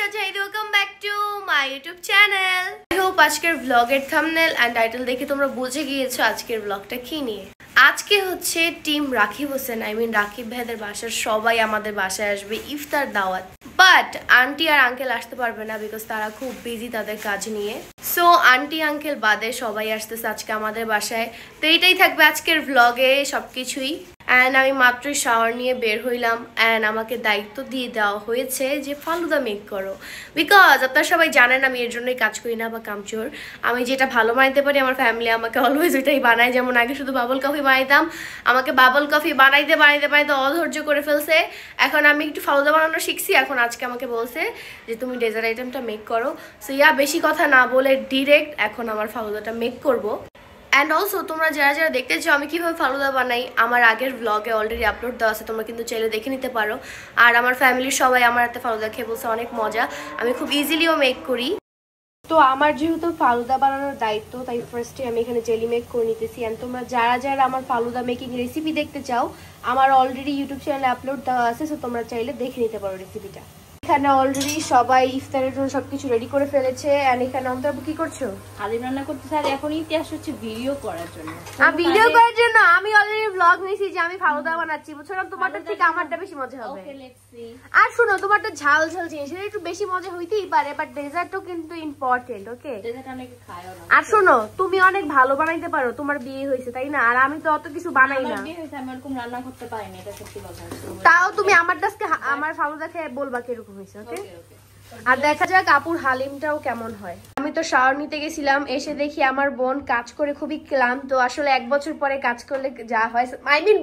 Shajai, welcome back to my YouTube channel. I hope আজকের vlog-এর thumbnail and title দেখে তোমরা বুঝে গিয়েছো আজকের vlog-টা কি নিয়ে। আজকে হচ্ছে টিম রাকিব হোসেন রাকিব ভাইদের বাসার সবাই আমাদের বাসায় আসবে ইফতার দাওয়াত। বাট আন্টি আর আঙ্কেল আসতে পারবে না বিকজ তারা খুব বিজি তাদের কাজ নিয়ে। সো আন্টি আঙ্কেল বাদে সবাই আসতেছে আজকে আমাদের বাসায়। তো এটাই থাকবে আজকের vlog-এ সবকিছুই। And আমি মাত্রই শাওয়ার নিয়ে বের হইলাম and আমাকে দায়িত্ব দিয়ে দেওয়া হয়েছে যে ফালুদা মেক করো, বিকজ আপনারা সবাই জানেন আমি এর জন্যই কাজ করি না বা কামচোর। আমি যেটা ভালো বানাইতে পারি আমার ফ্যামিলি আমাকে অলওয়েজ ওইটাই বানায়। যেমন আগে শুধু বাবল কফি বানাইতাম, আমাকে বাবল কফি বানাইতে বানাইতে বানাইতে অধৈর্য করে ফেলছে। এখন আমি একটু ফালুদা বানানো শিখছি, এখন আজকে আমাকে বলছে যে তুমি ডেজার্ট আইটেমটা মেক করো। সো বেশি কথা না বলে ডিরেক্ট এখন আমার ফালুদাটা মেক করবো। অ্যান্ড অলসো তোমরা যারা যারা দেখতে চাও আমি কীভাবে ফালুদা বানাই আমার আগের ব্লগে অলরেডি আপলোড দেওয়া আছে, তোমরা কিন্তু চাইলে দেখে নিতে পারো। আর আমার ফ্যামিলির সবাই আমার হাতে ফালুদা খেয়ে বলছে অনেক মজা, আমি খুব ইজিলিও মেক করি। তো আমার যেহেতু ফালুদা বানানোর দায়িত্ব তাই ফার্স্টে আমি এখানে জেলি মেক করে নিতেছি। অ্যান্ড তোমরা যারা যারা আমার ফালুদা মেকিং রেসিপি দেখতে চাও আমার অলরেডি ইউটিউব চ্যানেলে আপলোড দেওয়া আছে, সো তোমরা চাইলে দেখে নিতে পারো রেসিপিটা। এখানে অলরেডি সবাই ইফতারের জন্য সবকিছু রেডি করে ফেলেছে। এন্ড এখানে অন্তর কি করছো? হালিম রান্না করতে স্যার এখন ইতিহাস হচ্ছে ভিডিও করার জন্য। ভিডিও করার জন্য আমি অলরেডি ব্লগ নিয়েছি যে আমি ফালুদা বানাচ্ছি, বুঝছো না? তোমারটা থেকে আমারটা বেশি মজা হবে। Okay let's see. আর শুনো, তোমারটা ঝাল ঝাল জিনিস এটা একটু বেশি মজা হইতেই পারে, বাট ডেজার্টও কিন্তু ইম্পর্টেন্ট। ওকে, ডেজার্ট অনেকে খায়ও না। আর শুনো, তুমি অনেক ভালো বানাইতে পারো, তোমার বিয়ে হয়েছে তাই না? আর আমি তো অত কিছু বানাই না। আমার বিয়ে হয়েছে, আমি এরকম রান্না করতে পারি না, এটা সত্যি কথা। তাও তুমি আমার কাছে আমার ফালুদা খেয়ে বলবা কিরকম হয়েছে। ওকে, আর দেখা যাক আপুর হালিমটাও কেমন হয়। আমি তো শাওয়ার নিতে গেছিলাম, এসে দেখি আমার বোন কাজ করে খুবই ক্লান্ত। আসলে এক বছর পরে কাজ করলে যা হয়,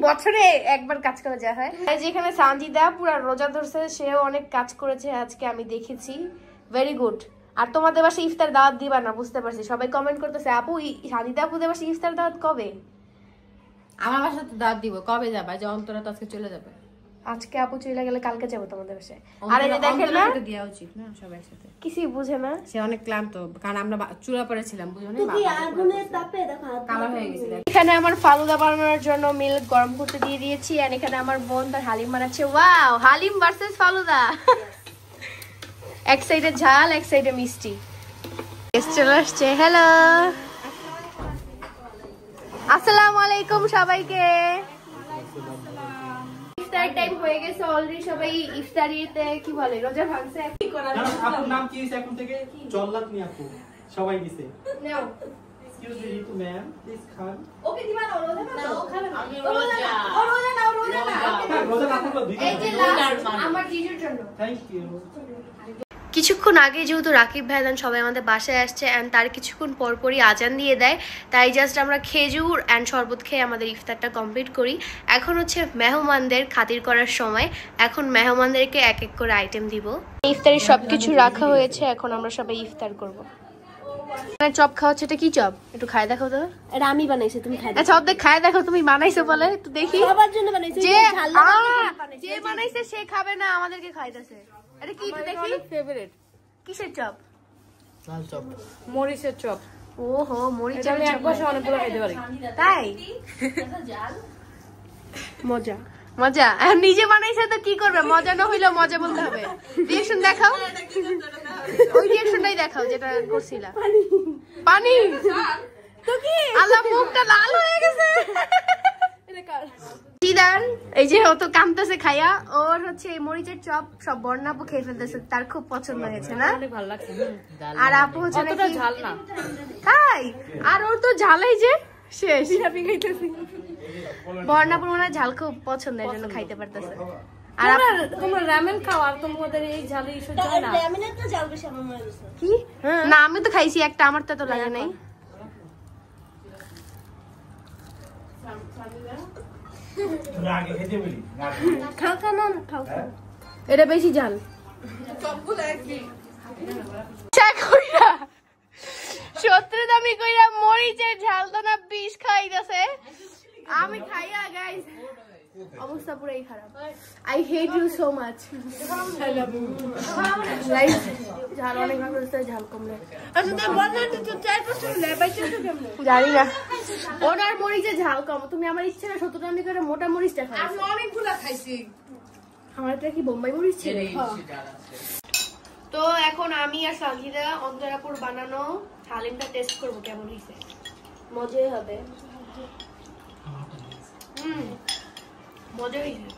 বছরে একবার কাজ করে যা হয়। যেখানে সানজিদা পুরো রোজা ধরছে, সেও অনেক কাজ করেছে আজকে, আমি দেখেছি। Very good. আর তোমাদের বাসায় ইফতার দাওয়াত দিবা না বুঝতে পারছি, সবাই কমেন্ট করতেছে আপু সানজিদা আপুদের বাসায় ইফতার দাওয়াত কবে? আমার বাসায় তো দাওয়াত দিব। কবে যাবে? যে অন্তরা তো আজকে চলে যাবে। আজকে আপু চলে গেলে কালকে যাবো তোমাদের বাসায়। আর এই দেখেন না, দেওয়া উচিত না সবাই সাথে। কিছুই বুঝে না, সে অনেক ক্লান্ত, কারণ আমরা চুলা পড়েছিলাম, বুঝো না? তুই আগুনের তাপে দেখো কালো হয়ে গেছিল। এখানে আমার ফালুদা বানানোর জন্য মিল্ক গরম করতে দিয়ে দিয়েছি। আর এখানে আমার বোন তার হালিম বানাচ্ছে। Wow, haleem versus falooda. এক সাইডে ঝাল এক সাইডে মিষ্টি। চলে আসছে। হ্যালো, আসসালামু আলাইকুম সবাইকে। ইফতার টাইম হয়ে গেছে অলরেডি, সবাই ইফতারিতে কি বলে রোজা ভাঙছে। আপুর নাম কি হইছে এখন থেকে? জল্লাদ নি আপু সবাই দিছে। Now excuse me Ritu ma'am, please খান। ওকে দিবা না? রোজা না, ও খাবে না। আমি রোজা রোজা না। রোজা না থাকলে দুই এই যে আমার জিজুর জন্য। Thank you. কিছুক্ষণ আগে যেহেতু রাকিব ভাইজান সবাই আমাদের বাসায় আসছে অ্যান্ড তার কিছুক্ষণ পরপরই আজান দিয়ে দেয়, তাই জাস্ট আমরা খেজুর অ্যান্ড শরবত খেয়ে আমাদের ইফতারটা কমপ্লিট করি। এখন হচ্ছে মেহমানদের খাতির করার সময়, এখন মেহমানদেরকে এক এক করে আইটেম দিব। ইফতারের সবকিছু রাখা হয়েছে, এখন আমরা সবাই ইফতার করব। চপ খাওয়াচ্ছে, এটা কি চপ? একটু খাই দেখো তো। এটা আমি বানাইছি, তুমি খাই। আচ্ছা অর্ধেক খাই দেখো, তুমি বানাইছো বলে একটু দেখি। সবার জন্য বানাইছি। যে বানাইছে সে খাবে না, আমাদেরকে খাইতেছে। এটা কি একটু দেখি। ফেভারিট কিসের চপ? লাল চপ, মরিচের চপ। ওহো, মরিচের চপ। এক বছর অনেকগুলো খাইতে পারি। তাই মজা মজা। নিজে বানাইছে তো কি করবে, মজা না হইলেও মজা বলতে হবে। রিঅ্যাকশন দেখাও, ওই রিঅ্যাকশনটাই দেখাও যেটা করছিলা। পানি তো কি? আল্লাহ, মুখটা লাল হয়ে গেছে। জিদান এই যে ও তো কামতেছে খাইয়া, ওর হচ্ছে এই মরিচের চপ সব বর্ণাপু খেয়ে ফেলতেছে, তার খুব পছন্দ হয়েছে না? অনেক ভালো লাগছে। আর আপু হচ্ছে অতটা ঝাল না। তাই, আর ওর তো ঝালাই যে শেষ। বর্ণাপুর মনে হয় ঝাল খুব পছন্দের জন্য খাইতে পারতেছে। আর তোমরা রামেন খাও আর তোমাদের এই ঝালে সহ্য হয় না? রামেনের তো ঝাল বেশি আমার মনে হচ্ছে। কি না, আমি তো খাইছি একটা, আমার তো লাগে নাই। আগে খেতে বলি খাও খাও না, খাও খাও। এটা বেশি ঝাল। সত্যি আমি কইরা মরিচের ঝাল তো না বিষ খাইতেছে। আমি খাইয়া গাইস অবস্থা পুরাই খারাপ। I hate you so much. ঝাল অনেক ভালো, ঝাল কমলে জানি না। ওনার মরিচে ঝাল কম, তুমি আমার ইচ্ছে না 70 টাকা করে মোটা মরিচটা খাই। আমি অনেকগুলা খাইছি। আমার এটা কি বোম্বাই মরিচ ছিল? তো এখন আমি আর সানজিদা অন্তরাপুর বানানো হালিমটা টেস্ট করবো কেমন হয়েছে। মজাই হবে। মজা হয়েছে।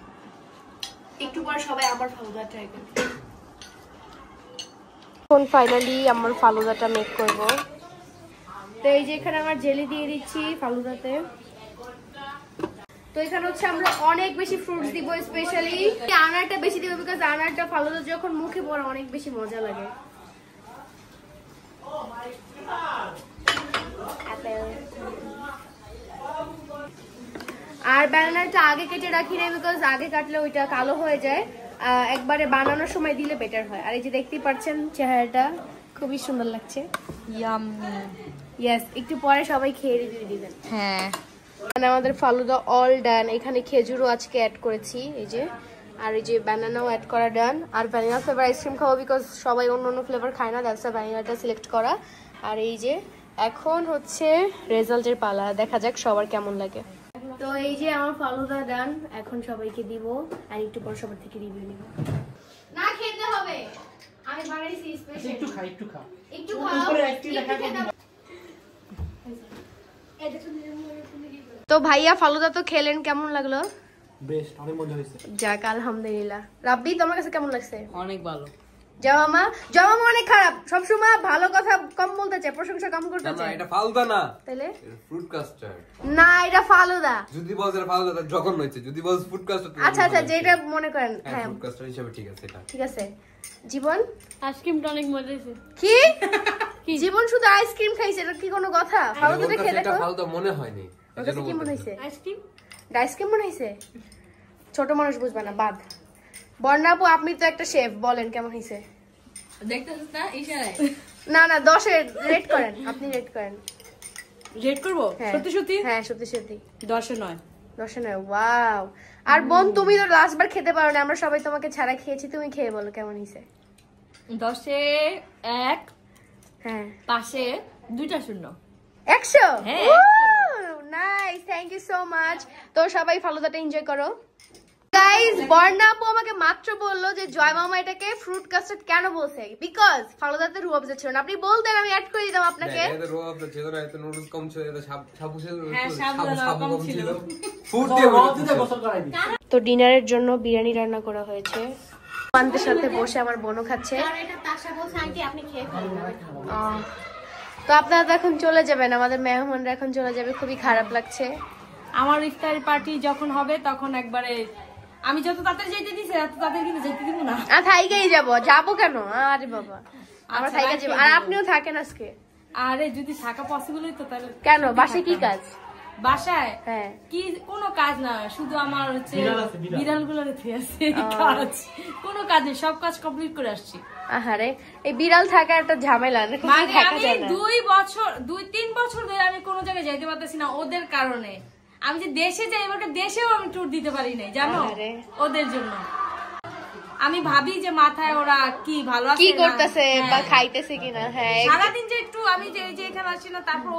একটু পর সবাই আমার ফালুদা ট্রাই করবে। এখন ফাইনালি আমার ফালুদাটা মেক করব। তো এই যে এখানে আমার জেলি দিয়ে দিচ্ছি ফালুদাতে। তো এখানে হচ্ছে আমরা অনেক বেশি ফ্রুটস দিব, স্পেশালি আনারটা বেশি দিব বিকজ আনারটা ফালুদা যখন মুখে পড়ে অনেক বেশি মজা লাগে। আর ব্যানানাটা আগে কেটে রাখি না বিকজ আগে কাটলে ওইটা কালো হয়ে যায়, একবারে বানানোর সময় দিলে বেটার হয়। আর এই যে দেখতেই পাচ্ছেন চেহারাটা খুবই সুন্দর লাগছে। ইয়াম্মি। ইয়েস, একটু পরে সবাই খেয়ে রিভিউ দিবেন। হ্যাঁ, মানে আমাদের ফালুদা অল ডান। এখানে খেজুরও আজকে অ্যাড করেছি এই যে, আর এই যে ব্যানানাও অ্যাড করা ডান। আর ভ্যানিলা ফ্লেভার আইসক্রিম খাবো বিকজ সবাই অন্য অন্য ফ্লেভার খায় না, দ্যাটস ভ্যানিলাটা সিলেক্ট করা। আর এই যে এখন হচ্ছে রেজাল্টের পালা, দেখা যাক সবার কেমন লাগে। তো এই যে আমার ফালুদা ডান, এখন সবাইকে দিব আর একটু পর সবার থেকে রিভিউ নিব। না খেতে হবে, আমি বানাইছি স্পেশাল। একটু খা, একটু খা, একটু খাও, উপরে একটু দেখা দিন। তো ভাইয়া ফালুদা তো খেলেন, কেমন লাগলো? বেস্ট, অনেক মজা হয়েছে। যাক আলহামদুলিল্লাহ। রাব্বি তোমার কাছে কেমন লাগছে? অনেক ভালো। জামামা অনেক খারাপ, সবসময় ভালো কথা কম বলতে চায়, প্রশংসা কম করতে চায়। এটা ফালুদা না, তাইলে ফ্রুট কাস্টার্ড। না, এটা ফালুদা। যদি বলছ এটা ফালুদা তাহলে যখন হইছে, যদি বলছ ফ্রুট কাস্টার্ড আচ্ছা আচ্ছা, যেটা মনে করেন। হ্যাঁ, ফ্রুট কাস্টার্ড হিসেবে ঠিক আছে এটা। ঠিক আছে। জীবন আইসক্রিমটা অনেক মজা হয়েছে। কি জীবন শুধু আইসক্রিম খাইছে, এটা কি কোনো কথা? ফালুদাটা খেয়ে দেখো। এটা ফালুদা মনে হয়নি। ওর কাছে কি মনে হইছে? আইসক্রিম আইসক্রিম মনে হইছে? ছোট মানুষ বুঝবে না, বাদ। বর্ণা আপু, আপনি তো একটা শেফ, বলেন কেমন হইছে? দেখতেছিস না ইশারায়? না না, 10-এ রেট করেন, আপনি রেট করেন। রেড করব? হ্যাঁ। সত্যি সত্যি? হ্যাঁ সত্যি সত্যি। 10-এ 9। 10-এ 9। ওয়াও। আর বোন, তুমি তো লাস্ট বার খেতে পারো না, আমরা সবাই তোমাকে ছাড়া খেয়েছি, তুমি খেয়ে বলো কেমন হইছে। 10-এ 1, হ্যাঁ। পাশে 2টা শূন্য। 100। হ্যাঁ। Nice, thank you so much. তো সবাই ফালুদাটা এনজয় করো। গাইস, বর্ণা আপু আমাকে মাত্র বললো যে জয় মামা এটাকে ফ্রুট কাস্টার্ড কেন বলছে, বিকজ ফালুদাতে রুয়াবজা ছিল না। আপনি বলতেন, আমি অ্যাড করে দিতাম আপনাকে। এদের রোয়াবজা ছিল না, এত নুডলস কম ছিল, এত সাবু ছিল, হ্যাঁ, সাবু কম ছিল। ফুড দিয়ে রোয়াবজাতে গোসল করাই দিই। তো ডিনারের জন্য বিরিয়ানি রান্না করা হয়েছে। পান্তের সাথে বসে আমার বোনও খাচ্ছে। এটা তাশা বলছে আন্টি আপনি খেয়ে ফেলুন। তো আপনারা তো এখন চলে যাবেন, আমাদের মেহমানরা এখন চলে যাবে, খুবই খারাপ লাগছে। আমার ইফতারি পার্টি যখন হবে তখন একবারে আমি যত তাড়াতাড়ি যেতে দিছি তত তাড়াতাড়ি কিন্তু যেতে দিব না। আর থাইকেই যাবো কেন? আরে বাবা, আমরা আচ্ছা, থাইকে যাবো। আর রাখি আপনিও থাকেন আজকে? আরে যদি থাকা পসিবল হইতো তাহলে। কেন, বাসায় কি কাজ? বাসায় হ্যাঁ। কি কোনো কাজ না, শুধু আমার হচ্ছে বিড়াল আছে, বিড়াল। বিড়ালগুলো রেখে আছে কাজ। কোনো কাজ নেই, সব কাজ কমপ্লিট করে আসছি। আহারে, এই বিড়াল থাকা একটা ঝামেলা, মানে থাকা আমি যায় না। 2-3 বছর ধরে আমি কোনো জায়গায় যাইতে পারতেছি না ওদের কারণে। আমি যে দেশে যাই, এবার দেশেও আমি ট্যুর দিতে পারি নাই জানো, আরে। ওদের জন্য। আমি ভাবি যে মাথায় ওরা কি ভালো আছে কি না। করতেছে বা হ্যাঁ। খাইতেছে কিনা। হ্যাঁ, সারাদিন যে একটু আমি যে এখানে আসছি না, তারপর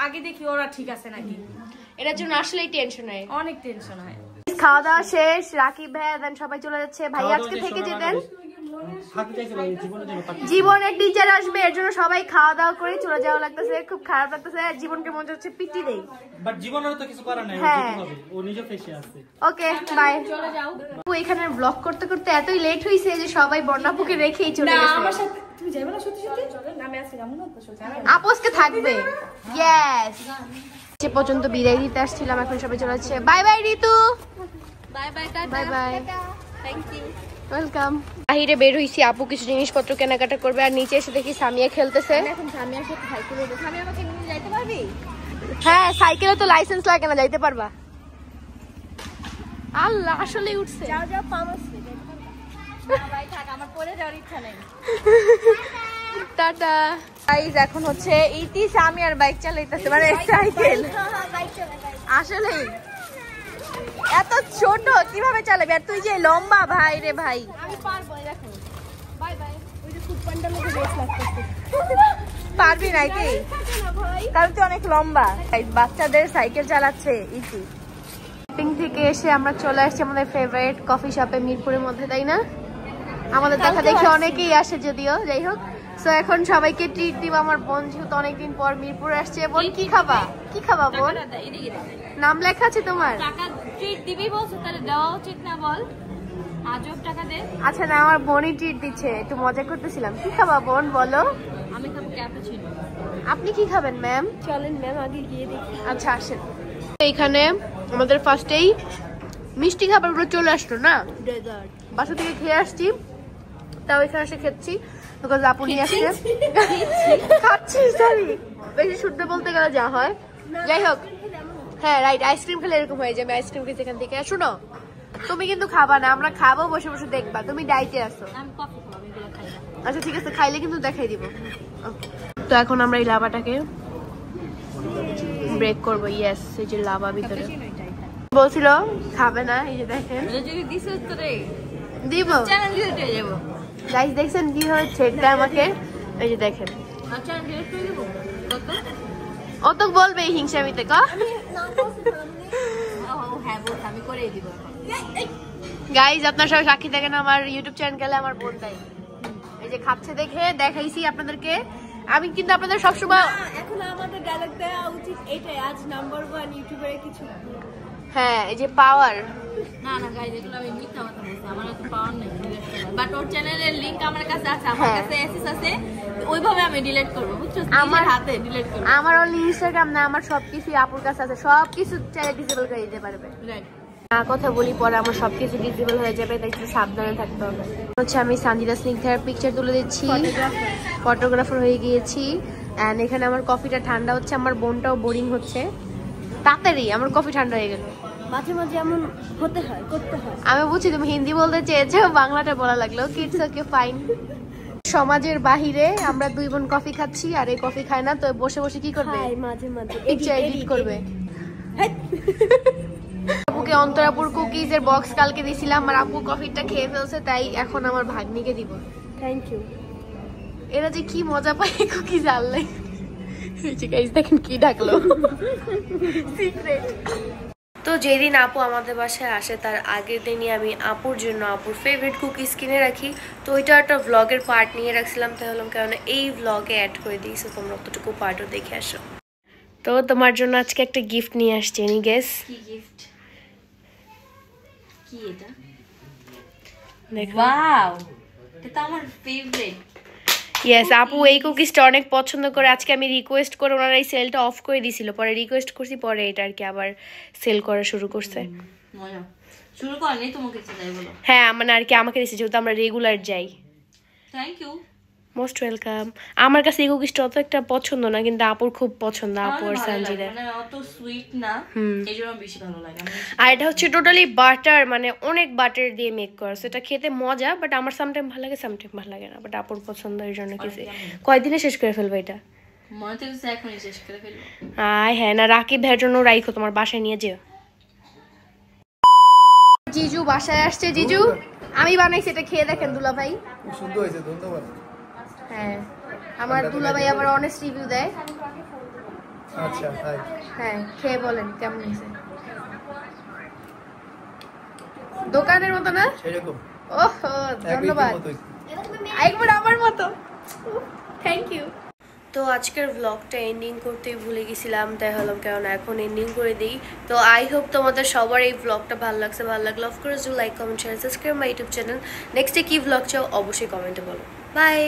আগে দেখি ওরা ঠিক আছে নাকি। এটার জন্য আসলেই টেনশন হয়। অনেক টেনশন হয়। খাওয়া দাওয়া শেষ, রাকিব ভাই দেন সবাই চলে যাচ্ছে। ভাই আজকে থেকে যেতেন, থাকতে চাইছে ভাই, জীবনের জন্য থাকতে। জীবনের টিচার আসবে, এর জন্য সবাই খাওয়া দাওয়া করে চলে যাওয়া লাগতেছে, খুব খারাপ লাগতেছে। আর জীবনকে মনে হচ্ছে পিটি দেই। বাট জীবনের তো কিছু করার নাই, ও হ্যাঁ। যেতে হবে, ও নিজে ফেসে আছে। ওকে বাই, চলে যাও। এখানে ব্লগ করতে করতে এতই লেট হইছে যে সবাই বর্ণাপুকে রেখেই চলে না, গেছে। আমার সাথে তুমি যাবে না সত্যি সত্যি? আমি আজকে যাবো না তো সত্যি। আপোসকে থাকবে। ইয়েস, সে পর্যন্ত বিদায় দিতে আসছিলাম, এখন সবাই চলে যাচ্ছে। Bye bye Ritu. Bye bye tata. Bye bye, thank you. Welcome. বাহিরে বের হইছি, আপু কিছু জিনিসপত্র কেনাকাটা করবে, আর নিচে এসে দেখি সামিয়া খেলতেছে। এখন সামিয়ার সাথে সাইকেলে বসে আমি আমাকে নিয়ে যাইতে পারবি? হ্যাঁ, সাইকেলে তো লাইসেন্স লাগে না, যাইতে পারবা। আল্লাহ, আসলে উঠছে। যাও যাও, পাম আছে। ভাই থাক, আমার পরে যাওয়ার ইচ্ছা নেই। টাটা। গাইস, এখন হচ্ছে ইতি সামিয়ার বাইক চালাইতেছে, মানে সাইকেল। বাইক চলে যাই। আসলে এত ছোট কিভাবে চালাবি? আর তুই যে লম্বা, ভাই রে ভাই। আমি পারবো, দেখো। Bye bye. ওই যে ফুড পান্ডার মধ্যে বেশ লাগতেছে। পারবি নাকি? না ভাই। কারণ তুই অনেক লম্বা। বাচ্চাদের সাইকেল চালাচ্ছে ইতি। শপিং থেকে এসে আমরা চলে আসছি আমাদের ফেভারিট কফি শপে মিরপুরের মধ্যে, তাই না? আমাদের দেখা দেখি অনেকেই আসে যদিও, যাই হোক। সো এখন সবাইকে ট্রিট দিব। আমার বোন যেহেতু অনেকদিন পর মিরপুর আসছে। বোন কি খাবা? কি খাবা বোন? নাম লেখা আছে তোমার? টাকা ট্রিট দিবি বলছো, তাহলে দেওয়া উচিত না বল? আজব টাকা দে। আচ্ছা না, আমার বোনই ট্রিট দিচ্ছে, একটু মজা করতেছিলাম। কি খাবা বোন বলো? আমি খাবো ক্যাপুচিনো। আপনি কি খাবেন ম্যাম? চলেন ম্যাম আগে গিয়ে দেখি। আচ্ছা আসেন। এইখানে আমাদের ফার্স্টেই মিষ্টি খাবারগুলো চলে আসলো না, ডেজার্ট বাসা থেকে খেয়ে আসছি, তাও এখানে এসে খেচ্ছি বিকজ আপু নিয়ে আসছে। খাচ্ছি, সরি, বেশি শুদ্ধ বলতে গেলে যা হয়। যাই হোক, হ্যাঁ রাইট, আইসক্রিম খেলে এরকম হয়ে যাবে। আইসক্রিম খেয়েছি এখান থেকে। শুনো, তুমি কিন্তু খাবা না, আমরা খাবো, বসে বসে দেখবা। তুমি ডাইটে আসো। আমি কফি খাবো, আমি এগুলো খাই না। আচ্ছা ঠিক আছে, খাইলে কিন্তু দেখাই দিব। তো এখন আমরা এই লাভাটাকে ব্রেক করবো। ইয়েস, এই যে লাভা ভিতরে বলছিল খাবে না, এই যে দেখেন যদি দিছিস তো রে দিব। চ্যানেল ডিলিট হয়ে যাবো। গাইস দেখছেন কি হচ্ছে এটা আমাকে? এই যে দেখেন, আচ্ছা ডিলিট করে দেবো। কত? অত বলবে হিংসামিতে ক। ও হ্যাঁ বল, আমি করেই দিব। গাইস আপনারা সবাই সাক্ষী দেখেন, আমার ইউটিউব চ্যানেলে আমার বোন তাই এই যে খাচ্ছে দেখে দেখাইছি আপনাদেরকে। আমি কিন্তু আপনাদের সবসময়, এখন আমাদের ডায়লগ দেওয়া উচিত এটাই, আজ নাম্বার 1 ইউটিউবারে কিছু। হ্যাঁ এই যে পাওয়ার। না না গাইস, এগুলো আমি মিথ্যা কথা বলছি। আমার এত পাওয়ার নাই ডিলিট করার। বাট ওর চ্যানেলের লিংক আমার কাছে আছে, আমার কাছে অ্যাক্সেস আছে, ওইভাবে আমি ডিলিট করব, বুঝছো? আমার হাতে ডিলিট করব। আমার অনলি ইনস্টাগ্রাম না, আমার সবকিছু আপুর কাছে আছে, সবকিছু চাইলে ডিসেবল করে দিতে পারবে। রাইট। কথা বলি পরে আমার সবকিছু ডিসেবল হয়ে যাবে, তাই একটু সাবধানে থাকতে হবে। হচ্ছে আমি সানজিদা স্নিগ্ধার পিকচার তুলে দিচ্ছি, ফটোগ্রাফার হয়ে গিয়েছি। এন্ড এখানে আমার কফিটা ঠান্ডা হচ্ছে, আমার বোনটাও বোরিং হচ্ছে। তাড়াতাড়ি আমার কফি ঠান্ডা হয়ে গেল। মাঝে মাঝে এমন হতে হয়, করতে হয়। আমি বুঝছি তুমি হিন্দি বলতে চেয়েছো, বাংলাটা বলা লাগলো। Kids okay fine. সমাজের বাহিরে আমরা দুই বোন কফি খাচ্ছি, আর এই কফি খায় না, তো বসে বসে কি করবে? খাই মাঝে মাঝে, পিকচার এডিট করবে। আপুকে অন্তরাপুর কুকিজ এর বক্স কালকে দিয়েছিলাম, আর আপু কফিটা খেয়ে ফেলছে, তাই এখন আমার ভাগ্নিকে দিব। Thank you. এরা যে কি মজা পায় কুকিজ আনলে। গাইস দেখেন কি ডাকলো, সিক্রেট। তো যেদিন আপু আমাদের বাসায় আসে তার আগের দিনই আমি আপুর জন্য আপুর ফেভারিট কুকিজ কিনে রাখি। তো ওইটা একটা ব্লগের পার্ট নিয়ে রাখছিলাম, তাহলে কারণ এই ব্লগে অ্যাড করে দিয়েছো, তোমরা অতটুকু পার্টও দেখে আসো। তো তোমার জন্য আজকে একটা গিফট নিয়ে আসছি, এনি গেস? কি গিফট? কি এটা? দেখো। ওয়াও, এটা আমার ফেভারিট। ইয়েস, আপু এই কুকিজটা অনেক পছন্দ করে। আজকে আমি রিকোয়েস্ট করে ওনারা এই সেলটা অফ করে দিয়েছিল, পরে রিকোয়েস্ট করছি, পরে এটা আর কি আবার সেল করা শুরু করছে। মজা শুরু করনি, তোমাকে চাই বলো। হ্যাঁ মানে আর কি আমাকে দিয়েছে, যেহেতু আমরা রেগুলার যাই। Thank you, most welcome. আমার কাছে এই কুকিজটা অত একটা পছন্দ না, কিন্তু আপুর খুব পছন্দ, আপু আর সানজিদা। মানে অত সুইট না, এইজন্য বেশি ভালো লাগে। আর এটা হচ্ছে টোটালি বাটার, মানে অনেক বাটার দিয়ে মেক করা, সেটা খেতে মজা, বাট আমার সামটাইম ভালো লাগে, সামটাইম ভালো লাগে না, বাট আপুর পছন্দ, এর জন্য কিছু। কয়দিনে শেষ করে ফেলবো এটা? মনে হচ্ছে এখনই শেষ করে ফেলবো। আয় হ্যাঁ, না রাকিব ভাইয়ের জন্য রাইখো, তোমার বাসায় নিয়ে যেও। জিজু বাসায় আসছে। জিজু আমি বানাইছি, এটা খেয়ে দেখেন দুলা ভাই। খুব সুন্দর হয়েছে, ধন্যবাদ। হ্যাঁ আমার দুলা ভাই আবার অনেস্ট রিভিউ দেয়। আচ্ছা তাই? হ্যাঁ খেয়ে বলেন কেমন হয়েছে। দোকানের মতো না? সেরকম। ওহো ধন্যবাদ, একবার আমার মতো। Thank you. তো আজকের ব্লগটা এন্ডিং করতেই ভুলে গেছিলাম, তাই হলাম কারণ এখন এন্ডিং করে দিই। তো আই হোপ তোমাদের সবার এই ব্লগটা ভালো লাগছে। ভালো লাগলে of course do like, comment, share, subscribe my YouTube channel. নেক্সটে কি ব্লগ চাও অবশ্যই কমেন্টে বলো। বাই।